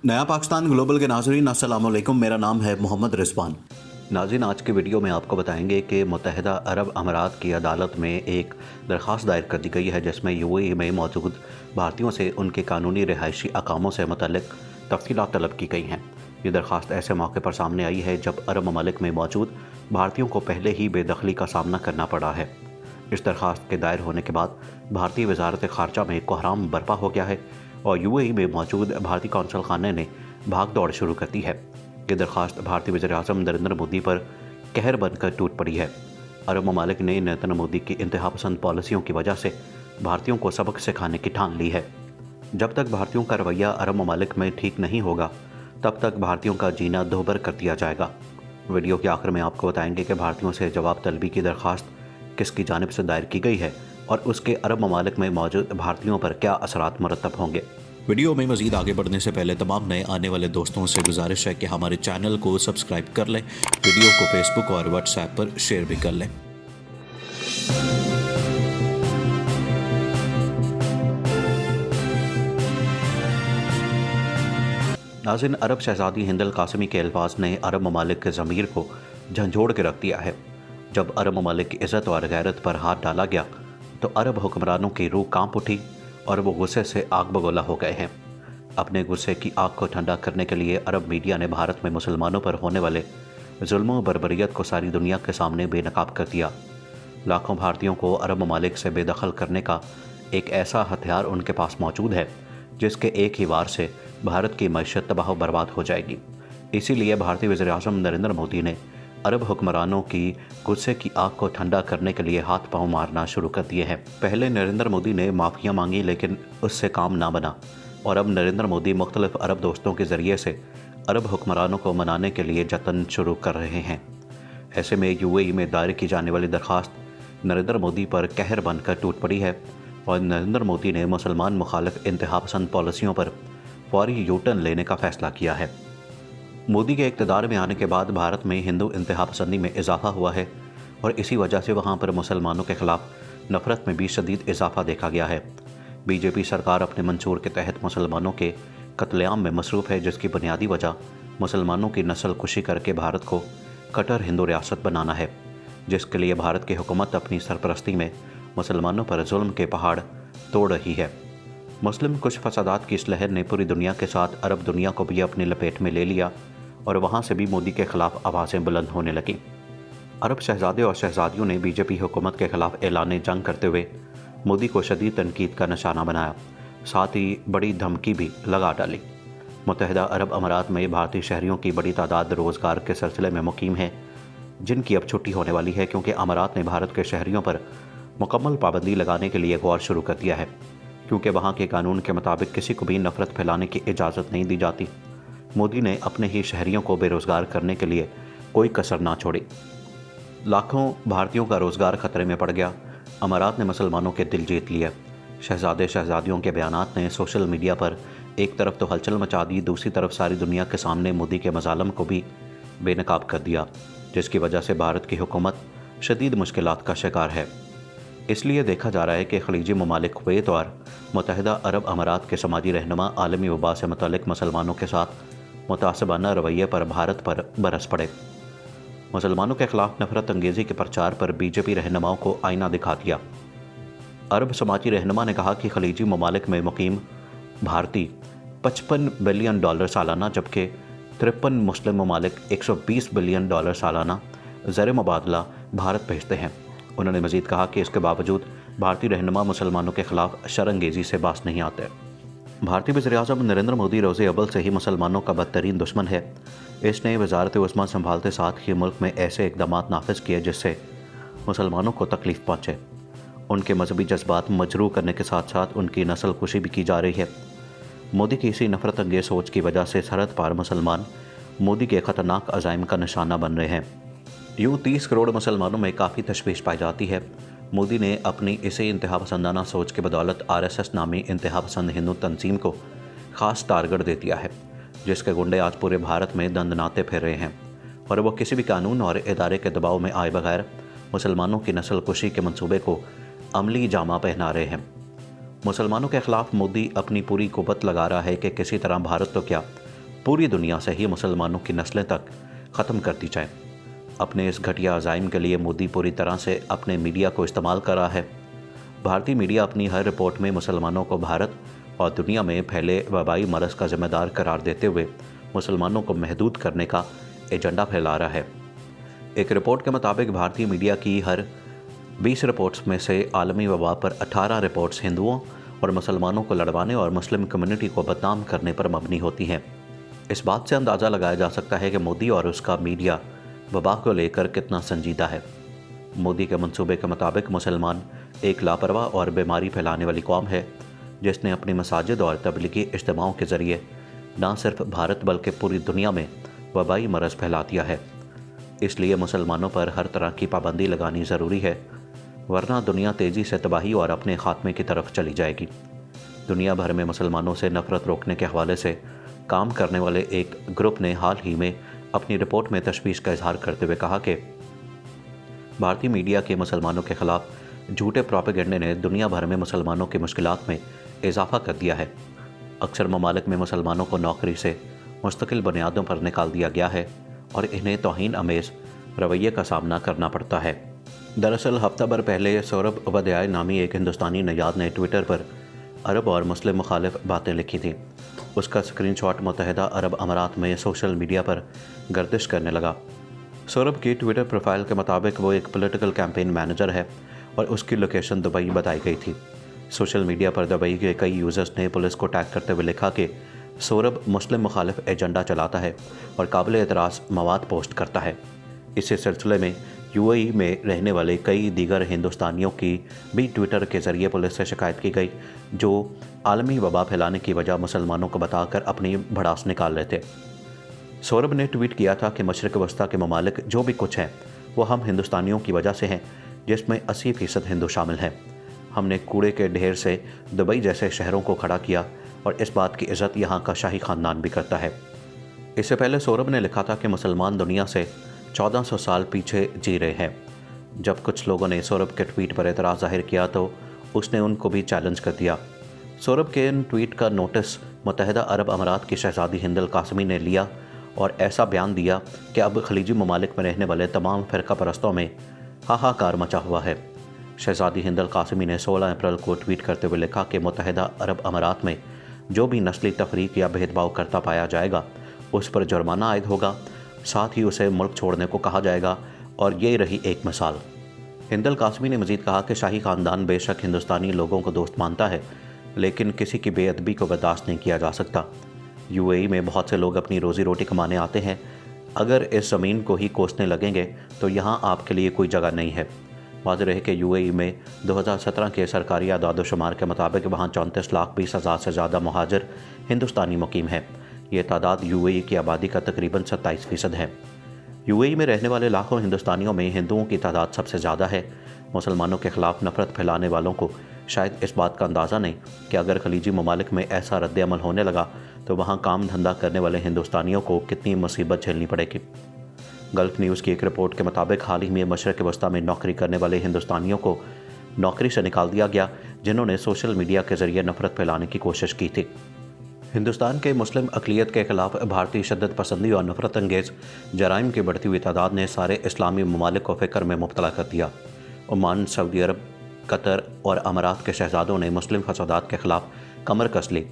नया पाकिस्तान ग्लोबल के नाज़रीन अस्सलाम वालेकुम। मेरा नाम है मोहम्मद रिजवान। नाज़रीन, आज की वीडियो में आपको बताएंगे कि मुत्तहिदा अरब अमारात की अदालत में एक दरख्वास्त दायर कर दी गई है जिसमें यूएई में मौजूद भारतीयों से उनके कानूनी रिहायशी अकामों से मुतल्लिक तफसीलात तलब की गई हैं। ये दरख्वास्त ऐसे मौके पर सामने आई है जब अरब ममालिक में मौजूद भारतीयों को पहले ही बेदखली का सामना करना पड़ा है। इस दरख्वास्त के दायर होने के बाद भारतीय वजारत ख़ारजा में कोहराम बर्पा हो गया है और यूएई में मौजूद भारतीय कौंसल खाने ने भाग दौड़ शुरू कर दी है। ये दरख्वास्त भारतीय वज़ीर-ए-आज़म नरेंद्र मोदी पर कहर बनकर टूट पड़ी है। अरब ममालिक ने नरेंद्र मोदी की इंतहा पसंद पॉलिसियों की वजह से भारतीयों को सबक सिखाने की ठान ली है। जब तक भारतीयों का रवैया अरब ममालिक में ठीक नहीं होगा तब तक भारतीयों का जीना दोहबर कर दिया जाएगा। वीडियो के आखिर में आपको बताएंगे कि भारतीयों से जवाब तलबी की दरख्वास्त किसकी जानिब से दायर की गई है और उसके अरब ममालिक में मौजूद भारतीयों पर क्या असरात मुरतब होंगे। वीडियो में मज़ीद आगे बढ़ने से पहले तमाम नए आने वाले दोस्तों से गुजारिश है कि हमारे चैनल को सब्सक्राइब कर लें, वीडियो को फेसबुक और व्हाट्सएप पर शेयर भी कर लें। नाज़रीन, अरब शहज़ादी हिंद अल कासिमी के अल्फाज ने अरब ममालिक के ज़मीर को झंझोड़ के रख दिया है। जब अरब ममालिक की इज़्ज़त और गैरत पर हाथ डाला गया तो अरब हुक्मरानों की रूह कांप उठी और वो गुस्से से आग बगोला हो गए हैं। अपने गुस्से की आग को ठंडा करने के लिए अरब मीडिया ने भारत में मुसलमानों पर होने वाले जुल्म व बर्बरियत को सारी दुनिया के सामने बेनकाब कर दिया। लाखों भारतीयों को अरब ममालिक से बेदखल करने का एक ऐसा हथियार उनके पास मौजूद है जिसके एक ही वार से भारत की मईशत तबाह बर्बाद हो जाएगी। इसीलिए भारतीय वज़ीर-ए-आज़म नरेंद्र मोदी ने अरब हुक्मरानों की गुस्से की आग को ठंडा करने के लिए हाथ पांव मारना शुरू कर दिए हैं। पहले नरेंद्र मोदी ने माफ़ियाँ मांगी लेकिन उससे काम ना बना और अब नरेंद्र मोदी मुख्तलिफ अरब दोस्तों के ज़रिए से अरब हुक्मरानों को मनाने के लिए जतन शुरू कर रहे हैं। ऐसे में यूएई में दायर की जाने वाली दरख्वास्त नरेंद्र मोदी पर कहर बनकर टूट पड़ी है और नरेंद्र मोदी ने मुसलमान मुखालिफ इंतहा पसंद पॉलिसियों पर फौरी यूटर्न लेने का फ़ैसला किया है। मोदी के इक़्तिदार में आने के बाद भारत में हिंदू इंतहा पसंदी में इजाफा हुआ है और इसी वजह से वहाँ पर मुसलमानों के ख़िलाफ़ नफ़रत में भी शदीद इजाफा देखा गया है। बीजेपी सरकार अपने मंशूर के तहत मुसलमानों के कत्लेआम में मसरूफ़ है जिसकी बुनियादी वजह मुसलमानों की नस्ल कुशी करके भारत को कट्टर हिंदू रियासत बनाना है, जिसके लिए भारत की हुकूमत अपनी सरपरस्ती में मुसलमानों पर जुल्म के पहाड़ तोड़ रही है। मुस्लिम कुछ फसादात की इस लहर ने पूरी दुनिया के साथ अरब दुनिया को भी अपनी लपेट में ले लिया और वहाँ से भी मोदी के ख़िलाफ़ आवाज़ें बुलंद होने लगीं। अरब शहज़ादे और शहज़ादियों ने बीजेपी हुकूमत के ख़िलाफ़ ऐलान जंग करते हुए मोदी को शदीद तनकीद का निशाना बनाया, साथ ही बड़ी धमकी भी लगा डाली। मुत्तहिदा अरब अमारात में भारतीय शहरियों की बड़ी तादाद रोज़गार के सिलसिले में मुकीम है, जिनकी अब छुट्टी होने वाली है क्योंकि अमारात ने भारत के शहरियों पर मुकम्मल पाबंदी लगाने के लिए गौर शुरू कर दिया है, क्योंकि वहाँ के कानून के मुताबिक किसी को भी नफ़रत फैलाने की इजाज़त नहीं दी जाती। मोदी ने अपने ही शहरियों को बेरोज़गार करने के लिए कोई कसर ना छोड़ी। लाखों भारतीयों का रोज़गार ख़तरे में पड़ गया। अमारात ने मुसलमानों के दिल जीत लिया। शहज़ादे शहज़ादियों के बयानात ने सोशल मीडिया पर एक तरफ तो हलचल मचा दी, दूसरी तरफ सारी दुनिया के सामने मोदी के मज़ालम को भी बेनकाब कर दिया, जिसकी वजह से भारत की हुकूमत शदीद मुश्किलात का शिकार है। इसलिए देखा जा रहा है कि खलीजी ममालिक कुवैत और मुत्तहिदा अरब अमारात के समाजी रहनुमा आलमी वबा से मुतल्लिक मुसलमानों के साथ मुतासबाना रवैये पर भारत पर बरस पड़े। मुसलमानों के ख़िलाफ़ नफ़रत अंगेज़ी के प्रचार पर बीजेपी रहनुमाओं को आईना दिखा दिया। अरब समाजी रहनुमा ने कहा कि खलीजी ममालिक में मुकीम भारतीय $55 बिलियन सालाना जबकि 53 मुस्लिम ममालिक $120 बिलियन सालाना ज़र मुबादला भारत भेजते हैं। उन्होंने मज़ीद कहा कि इसके बावजूद भारतीय रहनुमा मुसलमानों के ख़िलाफ़ शरंगेज़ी से बास नहीं आते। भारतीय वज़ीर-ए-आज़म नरेंद्र मोदी रोज़े अव्वल से ही मुसलमानों का बदतरीन दुश्मन है। इसने वज़ारत उस्मा संभालते साथ ही मुल्क में ऐसे इक़दामात नाफिज किए जिससे मुसलमानों को तकलीफ़ पहुँचे। उनके मजहबी जज्बात मजरूह करने के साथ साथ उनकी नस्ल कुशी भी की जा रही है। मोदी की इसी नफ़रत अंगेज़ सोच की वजह से सरहद पार मुसलमान मोदी के ख़तरनाक अज़ाइम का निशाना बन रहे हैं। यूँ 30 करोड़ मुसलमानों में काफ़ी तशवीश पाई जाती है। मोदी ने अपनी इसी इंतहा पसंदाना सोच की बदौलत RSS नामी इंतहा पसंद हिंदू तंजीम को ख़ास टारगेट दे दिया है, जिसके गुंडे आज पूरे भारत में दंदनाते फिर रहे हैं और वो किसी भी कानून और इदारे के दबाव में आए बगैर मुसलमानों की नस्ल कुशी के मंसूबे को अमली जामा पहना रहे हैं। मुसलमानों के ख़िलाफ़ मोदी अपनी पूरी कुव्वत लगा रहा है कि किसी तरह भारत तो क्या पूरी दुनिया से ही मुसलमानों की नस्लें तक ख़त्म कर दी जाएं। अपने इस घटिया अज़ाइम के लिए मोदी पूरी तरह से अपने मीडिया को इस्तेमाल कर रहा है। भारतीय मीडिया अपनी हर रिपोर्ट में मुसलमानों को भारत और दुनिया में फैले वबाई मरज़ का जिम्मेदार करार देते हुए मुसलमानों को महदूद करने का एजेंडा फैला रहा है। एक रिपोर्ट के मुताबिक भारतीय मीडिया की हर 20 रिपोर्ट्स में से आलमी वबा पर 18 रिपोर्ट्स हिंदुओं और मुसलमानों को लड़वाने और मुस्लिम कम्युनिटी को बदनाम करने पर मबनी होती हैं। इस बात से अंदाज़ा लगाया जा सकता है कि मोदी और उसका मीडिया वबा को लेकर कितना संजीदा है। मोदी के मंसूबे के मुताबिक मुसलमान एक लापरवाह और बीमारी फैलाने वाली कौम है, जिसने अपनी मसाजिद और तबलीगी इज्तिमाओं के ज़रिए न सिर्फ भारत बल्कि पूरी दुनिया में वबाई मरज़ फैला दिया है। इसलिए मुसलमानों पर हर तरह की पाबंदी लगानी ज़रूरी है, वरना दुनिया तेज़ी से तबाही और अपने ख़ात्मे की तरफ चली जाएगी। दुनिया भर में मुसलमानों से नफ़रत रोकने के हवाले से काम करने वाले एक ग्रुप ने हाल ही में अपनी रिपोर्ट में तशवीश का इजहार करते हुए कहा कि भारतीय मीडिया के मुसलमानों के ख़िलाफ़ झूठे प्रोपेगेंडे ने दुनिया भर में मुसलमानों की मुश्किलात में इजाफ़ा कर दिया है। अक्सर ममालिक में मुसलमानों को नौकरी से मुस्तकिल बुनियादों पर निकाल दिया गया है और इन्हें तौहीन अमेज़ रवैये का सामना करना पड़ता है। दरअसल हफ्ता भर पहले सौरभ उपाध्याय नामी एक हिंदुस्तानी नयाद ने ट्विटर पर अरब और मुस्लिम मुखालिफ बातें लिखी थीं। उसका स्क्रीनशॉट मुत्तहिदा अरब अमारात में सोशल मीडिया पर गर्दिश करने लगा। सौरभ की ट्विटर प्रोफाइल के मुताबिक वो एक पॉलिटिकल कैंपेन मैनेजर है और उसकी लोकेशन दुबई बताई गई थी। सोशल मीडिया पर दुबई के कई यूज़र्स ने पुलिस को टैग करते हुए लिखा कि सौरभ मुस्लिम मुखालिफ एजेंडा चलाता है और काबिल एतराज़ मवाद पोस्ट करता है। इसी सिलसिले में यूएई में रहने वाले कई दीगर हिंदुस्तानियों की भी ट्विटर के ज़रिए पुलिस से शिकायत की गई, जो आलमी वबा फैलाने की वजह मुसलमानों को बताकर अपनी भड़ास निकाल रहे थे। सौरभ ने ट्वीट किया था कि मशरिक़ वस्ता के ममालिक जो भी कुछ हैं वो हम हिंदुस्तानियों की वजह से हैं, जिसमें 80% हिंदू शामिल हैं। हमने कूड़े के ढेर से दुबई जैसे शहरों को खड़ा किया और इस बात की इज़्ज़त यहाँ का शाही ख़ानदान भी करता है। इससे पहले सौरभ ने लिखा था कि मुसलमान दुनिया से 1400 साल पीछे जी रहे हैं। जब कुछ लोगों ने सौरभ के ट्वीट पर एतराज़ ज़ाहिर किया तो उसने उनको भी चैलेंज कर दिया। सौरभ के इन ट्वीट का नोटिस मुत्तहिदा अरब अमारात की शहज़ादी हिंद अल कासमी ने लिया और ऐसा बयान दिया कि अब खलीजी ममालिक में रहने वाले तमाम फ़िरका परस्तों में हाहाकार मचा हुआ है। शहज़ादी हिंद अल कासमी ने 16 अप्रैल को ट्वीट करते हुए लिखा कि मुत्तहिदा अरब अमारात में जो भी नस्ली तफरीक या भेदभाव करता पाया जाएगा उस पर जुर्माना आयद होगा, साथ ही उसे मुल्क छोड़ने को कहा जाएगा और ये रही एक मिसाल। हिंद अल कासमी ने मज़ीद कहा कि शाही ख़ानदान बेशक हिंदुस्तानी लोगों को दोस्त मानता है, लेकिन किसी की बेअदबी को बर्दाश्त नहीं किया जा सकता। यूएई में बहुत से लोग अपनी रोज़ी रोटी कमाने आते हैं। अगर इस ज़मीन को ही कोसने लगेंगे तो यहाँ आपके लिए कोई जगह नहीं है। वाज़ेह रहे कि यूएई में 2017 के सरकारी आदाद-ओ-शुमार के मुताबिक वहाँ 34,20,000 से ज़्यादा मुहाजिर हिंदुस्तानी मुकीम हैं। ये तादाद यूएई की आबादी का तकरीबन 27% है। यूएई में रहने वाले लाखों हिंदुस्तानियों में हिंदुओं की तादाद सबसे ज़्यादा है। मुसलमानों के ख़िलाफ़ नफ़रत फैलाने वालों को शायद इस बात का अंदाज़ा नहीं कि अगर खलीजी ममालिक में ऐसा रद्द-ए-अमल होने लगा तो वहाँ काम धंधा करने वाले हिंदुस्तानियों को कितनी मुसीबत झेलनी पड़ेगी। गल्फ़ न्यूज़ की एक रिपोर्ट के मुताबिक हाल ही में मशरिक़ वस्ता में नौकरी करने वाले हिंदुस्तानियों को नौकरी से निकाल दिया गया, जिन्होंने सोशल मीडिया के ज़रिए नफ़रत फैलाने की कोशिश की थी। हिंदुस्तान के मुस्लिम अक़लियत के ख़िलाफ़ भारतीय शिद्दत पसंदी और नफ़रत अंगेज़ जराइम की बढ़ती हुई तादाद ने सारे इस्लामी ममालिक को फ़िक्र में मुब्तला कर दिया। ओमान, सऊदी अरब, कतर और अमारात के शहज़ादों ने मुस्लिम फसादात के ख़िलाफ़ कमर कस ली।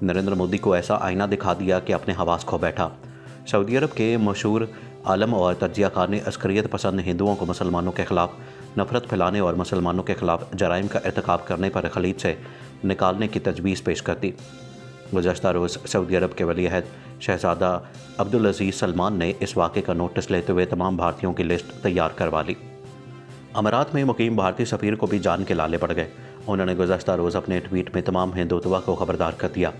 नरेंद्र मोदी को ऐसा आईना दिखा दिया कि अपने हवास खो बैठा। सऊदी अरब के मशहूर आलम और तज्ज़ियाकार ने अस्करियत पसंद हिंदुओं को मुसलमानों के ख़िलाफ़ नफ़रत फैलाने और मुसलमानों के ख़िलाफ़ जराइम का इर्तिकाब करने पर खलीज से निकालने की तजवीज़ पेश कर दी। गुज़श्ता रोज़ सऊदी अरब के वली-अहद शहज़ादा अब्दुल अज़ीज़ सलमान ने इस वाक़े का नोटिस लेते हुए तमाम भारतीयों की लिस्ट तैयार करवा ली। अमारात में मुकीम भारतीय सफ़ीर को भी जान के लाले पड़ गए। उन्होंने गुज़श्ता रोज़ अपने ट्वीट में तमाम हिंदुत्व को खबरदार कर दिया।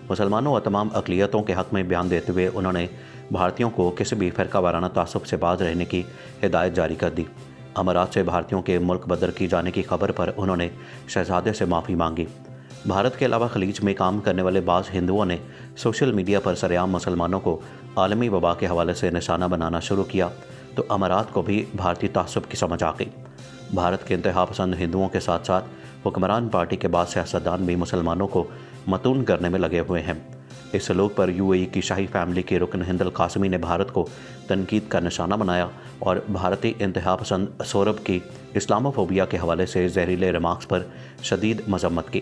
मुसलमानों और तमाम अक़लियतों के हक़ में बयान देते हुए उन्होंने भारतीयों को किसी भी फ़िरका वाराना तासुब से बाज रहने की हिदायत जारी कर दी। अमारात से भारतीयों के मुल्क बदर की जाने की खबर पर उन्होंने शहज़ादे से माफ़ी मांगी। भारत के अलावा खलीज में काम करने वाले बाज़ हिंदुओं ने सोशल मीडिया पर सरेआम मुसलमानों को आलमी वबा के हवाले से निशाना बनाना शुरू किया तो अमारात को भी भारतीय तासुब की समझ आ गई। भारत के इंतहा पसंद हिंदुओं के साथ साथ हुक्मरान पार्टी के बाद सियासतदान भी मुसलमानों को मतून करने में लगे हुए हैं। इस सलूक पर यूएई की शाही फैमिली के रुकन हिंद अल कासमी ने भारत को तनकीद का निशाना बनाया और भारतीय इंतहा पसंद सौरभ की इस्लामोफोबिया के हवाले से जहरीले रिमार्क्स पर शदीद मजम्मत की।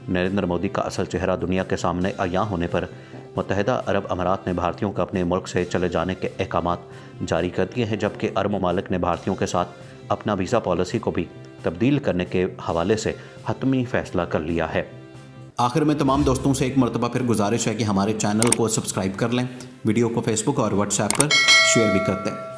नरेंद्र मोदी का असल चेहरा दुनिया के सामने अयां होने पर मुत्तहिदा अरब अमारात ने भारतीयों को अपने मुल्क से चले जाने के अहकामात जारी कर दिए हैं, जबकि अरब ममालिक ने भारतीयों के साथ अपना वीज़ा पॉलिसी को भी तब्दील करने के हवाले से हतमी फैसला कर लिया है। आखिर में तमाम दोस्तों से एक मरतबा फिर गुजारिश है कि हमारे चैनल को सब्सक्राइब कर लें, वीडियो को फेसबुक और व्हाट्सएप पर शेयर भी करते हैं।